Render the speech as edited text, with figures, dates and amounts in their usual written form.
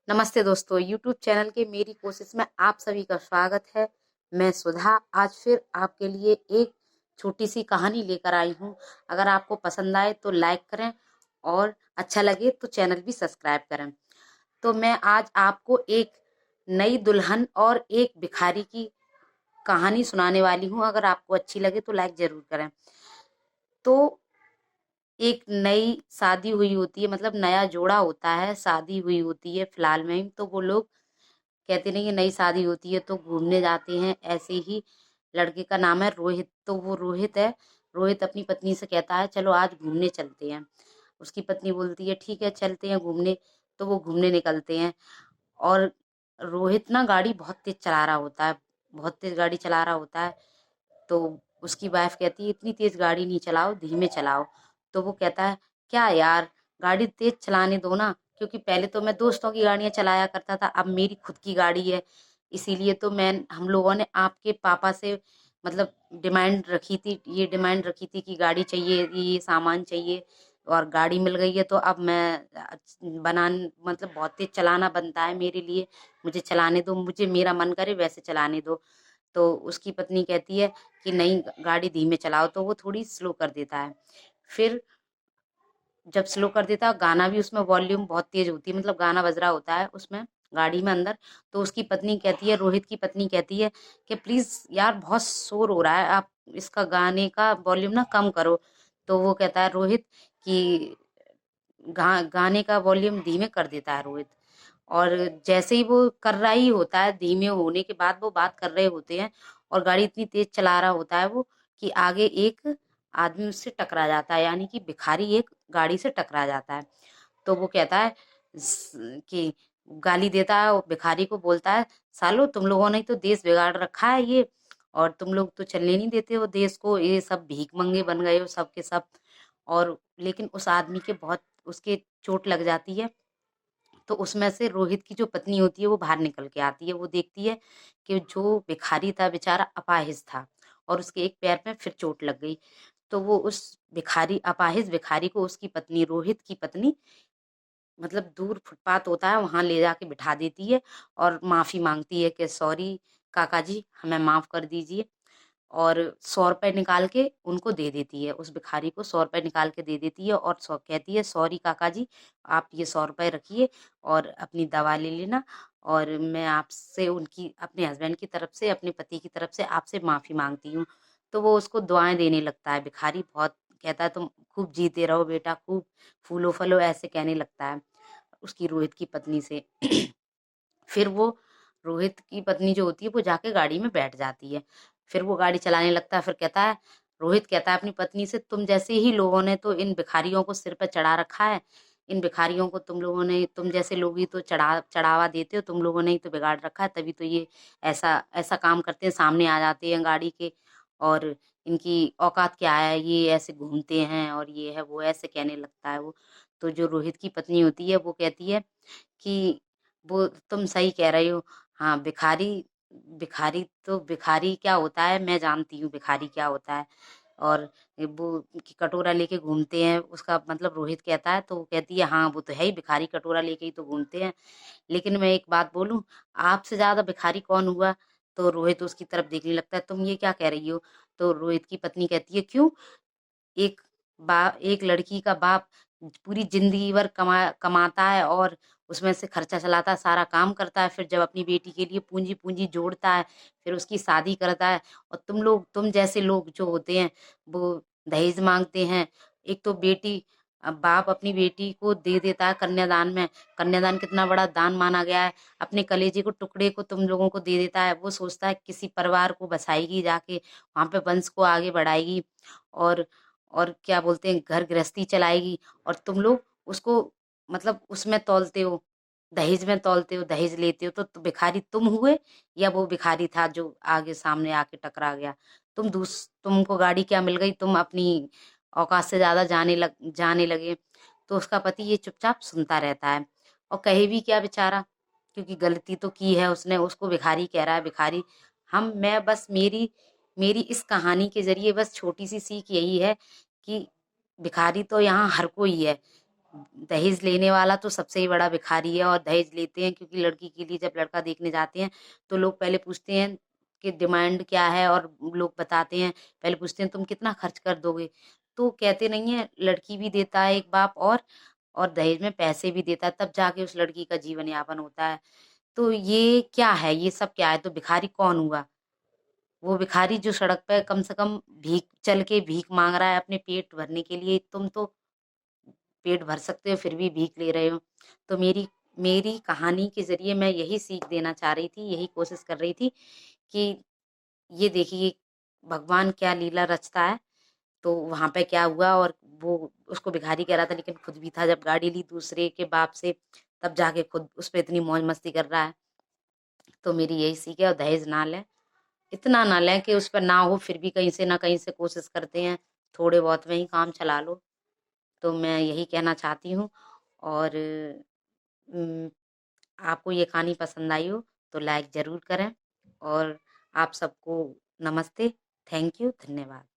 नमस्ते दोस्तों, YouTube channel के मेरी कोशिश में आप सभी का स्वागत है। मैं सुधा आज फिर आपके लिए एक छोटी सी कहानी लेकर आई हूँ। अगर आपको पसंद आए तो लाइक करें और अच्छा लगे तो चैनल भी सब्सक्राइब करें। तो मैं आज आपको एक नई दुल्हन और एक भिखारी की कहानी सुनाने वाली हूँ। अगर आपको अच्छी लगे तो लाइक जरूर करें। तो एक नई शादी हुई होती है, मतलब नया जोड़ा होता है, शादी हुई होती है फिलहाल में ही, तो वो लोग कहते नहीं कि नई शादी होती है तो घूमने जाते हैं। ऐसे ही लड़के का नाम है रोहित, तो वो रोहित है। रोहित अपनी पत्नी से कहता है चलो आज घूमने चलते हैं। उसकी पत्नी बोलती है ठीक है चलते हैं घूमने। तो वो घूमने निकलते हैं और रोहित ना गाड़ी बहुत तेज चला रहा होता है, बहुत तेज गाड़ी चला रहा होता है। तो उसकी वाइफ कहती है इतनी तेज गाड़ी नहीं चलाओ, धीमे चलाओ। तो वो कहता है क्या यार, गाड़ी तेज चलाने दो ना, क्योंकि पहले तो मैं दोस्तों की गाड़ियां चलाया करता था, अब मेरी खुद की गाड़ी है। इसीलिए तो मैं हम लोगों ने आपके पापा से मतलब डिमांड रखी थी, ये डिमांड रखी थी कि गाड़ी चाहिए, ये सामान चाहिए, और गाड़ी मिल गई है। तो अब मैं बनान मतलब बहुत तेज चलाना बनता है मेरे लिए, मुझे चलाने दो, मुझे मेरा मन करे वैसे चलाने दो। तो उसकी पत्नी कहती है कि नहीं गाड़ी धीमे चलाओ, तो वो थोड़ी स्लो कर देता है। फिर जब स्लो कर देता है, गाना भी उसमें वॉल्यूम बहुत तेज होती है, मतलब गाना बज रहा होता है उसमें गाड़ी में अंदर। तो उसकी पत्नी कहती है, रोहित की पत्नी कहती है कि प्लीज यार बहुत शोर हो रहा है, आप इसका गाने का वॉल्यूम ना कम करो। तो वो कहता है रोहित कि गाने का वॉल्यूम धीमे कर देता है रोहित। और जैसे ही वो कर रहा ही होता है, धीमे होने के बाद वो बात कर रहे होते हैं और गाड़ी इतनी तेज चला रहा होता है वो कि आगे एक आदमी उससे टकरा जाता है, यानी कि भिखारी एक गाड़ी से टकरा जाता है। तो वो कहता है कि गाली देता है और भिखारी को बोलता है सालो तुम लोगों ने तो देश बिगाड़ रखा है ये, और तुम लोग तो चलने नहीं देते हो देश को, ये सब भीख मंगे बन गए हो सब के सब। और लेकिन उस आदमी के बहुत उसके चोट लग जाती है। तो उसमें से रोहित की जो पत्नी होती है वो बाहर निकल के आती है। वो देखती है कि जो भिखारी था बेचारा अपाहिज था और उसके एक पैर में फिर चोट लग गई। तो वो उस भिखारी, अपाहिज भिखारी को उसकी पत्नी, रोहित की पत्नी, मतलब दूर फुटपाथ होता है वहां ले जाके बिठा देती है और माफी मांगती है कि सॉरी काका जी, हमें माफ कर दीजिए। और 100 रुपए निकाल के उनको दे देती है, उस भिखारी को 100 रुपए निकाल के दे देती है और कहती है सॉरी काका जी, आप ये 100 रुपए रखिए और अपनी दवा ले लेना, और मैं आपसे, उनकी अपने हस्बैंड की तरफ से, अपने पति की तरफ से आपसे माफी मांगती हूँ। तो वो उसको दुआएं देने लगता है भिखारी, बहुत कहता है तुम खूब जीते रहो बेटा, खूब फूलो फलो, ऐसे कहने लगता है उसकी रोहित की पत्नी से। फिर वो रोहित की पत्नी जो होती है वो जाके गाड़ी में बैठ जाती है। फिर वो गाड़ी चलाने लगता है। फिर कहता है, रोहित कहता है अपनी पत्नी से तुम जैसे ही लोगों ने तो इन भिखारियों को सिर पे चढ़ा रखा है, इन भिखारियों को तुम लोगों ने, तुम जैसे लोग ही तो चढ़ावा देते हो, तुम लोगों ने ही तो बिगाड़ रखा है, तभी तो ये ऐसा ऐसा काम करते हैं, सामने आ जाते हैं गाड़ी के, और इनकी औकात क्या है, ये ऐसे घूमते हैं और ये है वो, ऐसे कहने लगता है वो। तो जो रोहित की पत्नी होती है वो कहती है कि वो तुम सही कह रही हो। हाँ भिखारी, भिखारी क्या होता है मैं जानती हूँ भिखारी क्या होता है। और वो कि कटोरा लेके घूमते हैं, उसका मतलब रोहित कहता है, तो वो कहती है हाँ वो तो है ही, भिखारी कटोरा लेके ही तो घूमते हैं। लेकिन मैं एक बात बोलूं, आपसे ज्यादा भिखारी कौन हुआ? तो रोहित उसकी तरफ देखने लगता है, तुम ये क्या कह रही हो? तो रोहित की पत्नी कहती है क्यों, एक एक लड़की का बाप पूरी जिंदगी भर कमाता है और उसमें से खर्चा चलाता है, सारा काम करता है, फिर जब अपनी बेटी के लिए पूंजी पूंजी जोड़ता है, फिर उसकी शादी करता है, और तुम लोग, तुम जैसे लोग जो होते हैं वो दहेज मांगते हैं। एक तो बेटी, बाप अपनी बेटी को दे देता है कन्यादान में, कन्यादान कितना बड़ा दान माना गया है, अपने कलेजे को टुकड़े को तुम लोगों को दे देता है, वो सोचता है किसी परिवार को बसाएगी जाके, वहां पे वंश को आगे बढ़ाएगी, और क्या बोलते हैं घर गृहस्थी चलाएगी, और तुम लोग उसको मतलब उसमें तौलते हो, दहेज में तौलते हो, दहेज लेते हो। तो भिखारी तुम हुए या वो भिखारी था जो आगे सामने आके टकरा गया? तुमको गाड़ी क्या मिल गई, तुम अपनी औकात से ज्यादा जाने लगे। तो उसका पति ये चुपचाप सुनता रहता है और कहे भी क्या बेचारा, क्योंकि गलती तो की है उसने, उसको भिखारी कह रहा है भिखारी। मैं बस मेरी मेरी इस कहानी के जरिए बस छोटी सी सीख यही है कि भिखारी तो यहाँ हर कोई है, दहेज लेने वाला तो सबसे ही बड़ा भिखारी है। और दहेज लेते हैं क्योंकि लड़की के लिए जब लड़का देखने जाते हैं तो लोग पहले पूछते हैं कि डिमांड क्या है, और लोग बताते हैं, पहले पूछते हैं तुम कितना खर्च कर दोगे, तो कहते नहीं है लड़की भी देता है एक बाप, और दहेज में पैसे भी देता है, तब जाके उस लड़की का जीवन यापन होता है। तो ये क्या है, ये सब क्या है? तो भिखारी कौन हुआ? वो भिखारी जो सड़क पे कम से कम भीख चल के भीख मांग रहा है अपने पेट भरने के लिए। तुम तो पेट भर सकते हो फिर भी भीख ले रहे हो। तो मेरी मेरी कहानी के ज़रिए मैं यही सीख देना चाह रही थी, यही कोशिश कर रही थी कि ये देखिए भगवान क्या लीला रचता है। तो वहाँ पे क्या हुआ, और वो उसको भिखारी कह रहा था लेकिन खुद भी था, जब गाड़ी ली दूसरे के बाप से तब जाके खुद उस पे इतनी मौज मस्ती कर रहा है। तो मेरी यही सीख है, और दहेज ना लें, इतना ना लें कि उस पर ना हो, फिर भी कहीं से ना कहीं से कोशिश करते हैं थोड़े बहुत में ही काम चला लो। तो मैं यही कहना चाहती हूँ। और उम, आपको ये कहानी पसंद आई हो तो लाइक ज़रूर करें। और आप सबको नमस्ते, थैंक यू, धन्यवाद।